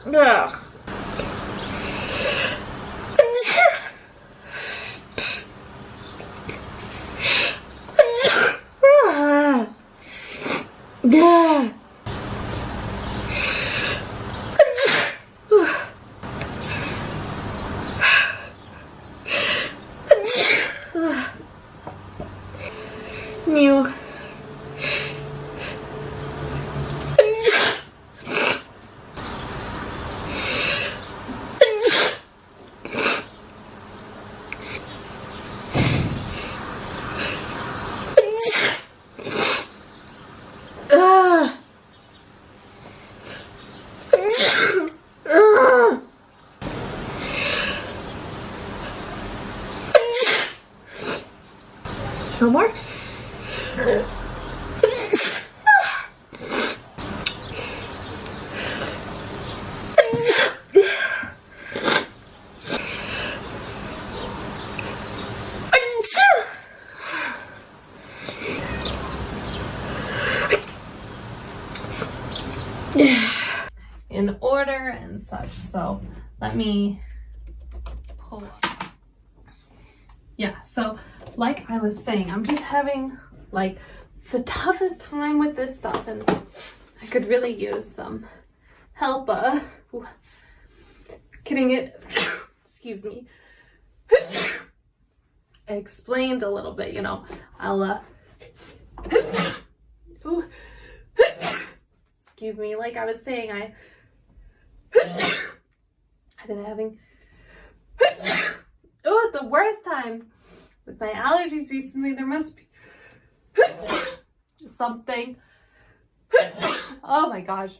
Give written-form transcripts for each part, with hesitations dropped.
Ugh. Yeah. New. No more? In order and such. So let me pull up. Yeah, so like I was saying, I'm just having like the toughest time with this stuff, and I could really use some help getting it excuse me explained a little bit, you know. I'll excuse me, like I was saying, I've been having the worst time with my allergies recently. There must be something. Oh my gosh,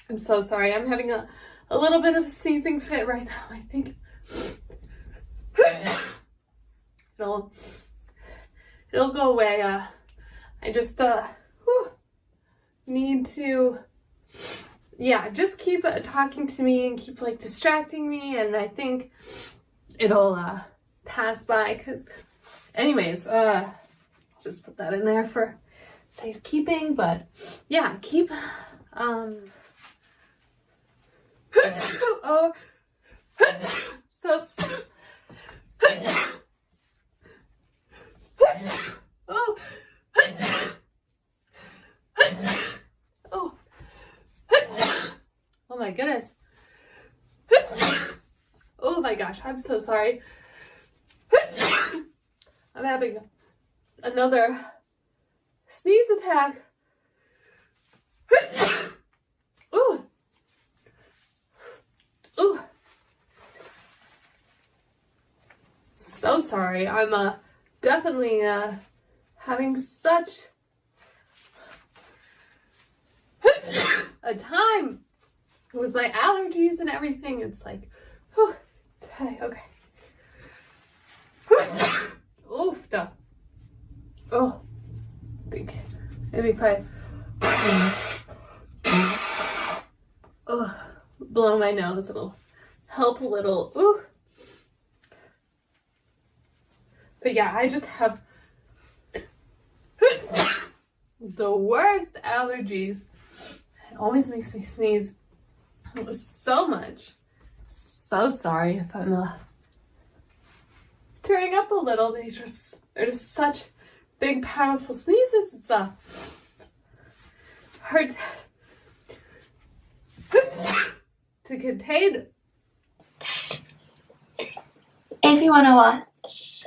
I'm so sorry. I'm having a little bit of a sneezing fit right now. I think it'll go away. I just need to just keep talking to me and keep like distracting me, and I think it'll pass by. Because anyways, just put that in there for safekeeping. But yeah, keep oh so oh oh my goodness. Oh my gosh, I'm so sorry. I'm having another sneeze attack. Ooh. Ooh. So sorry. I'm definitely having such a time with my allergies and everything. It's like, whew. Okay. Oof, duh. Oh, big. Maybe if I blow my nose, it'll help a little. Ooh. But yeah, I just have the worst allergies. It always makes me sneeze so much. So sorry if I'm tearing up a little. They're just such big, powerful sneezes. It's hard to contain. If you want to watch.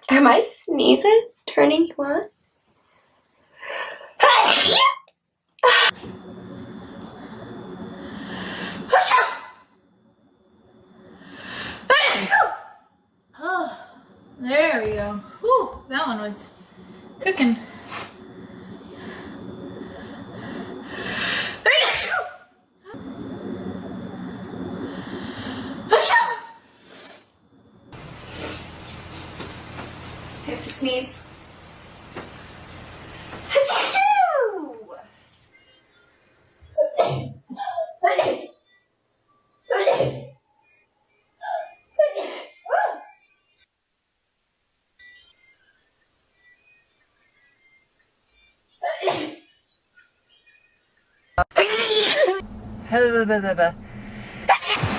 Are my sneezes turning you on? Oh, there we go. Ooh, that one was cooking.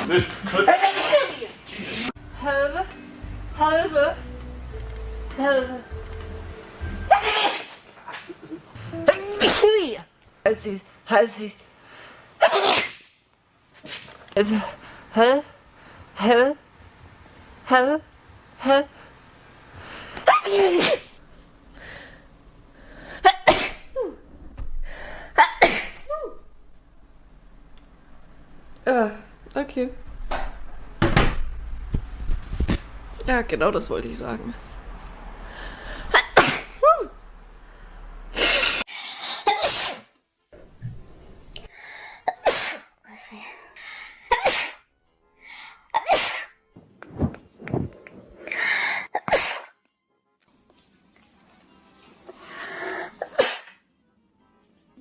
This could. Okay. Ja, genau das wollte ich sagen.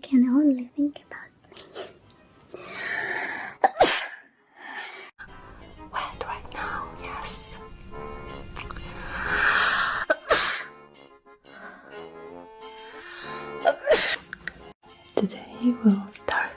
Can only think about me. Wet right now, yes. Today we'll start.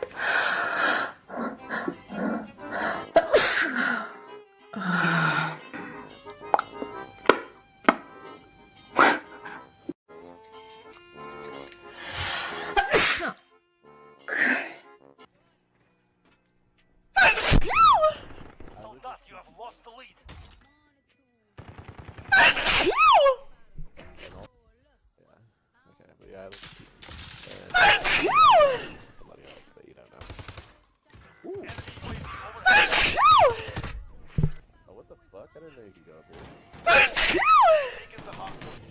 Soldat, you have lost the lead. Okay, but yeah, somebody else that you don't know. Ooh. Oh, what the fuck? I didn't know you could go up here. Taking the hot point.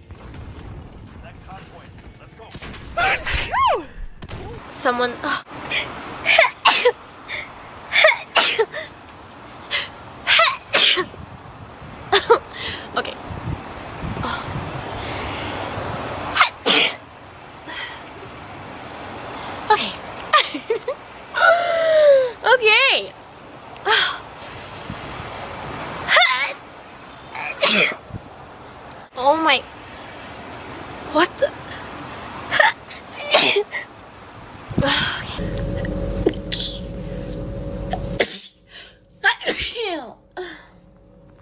Next hot point. Let's go. Someone.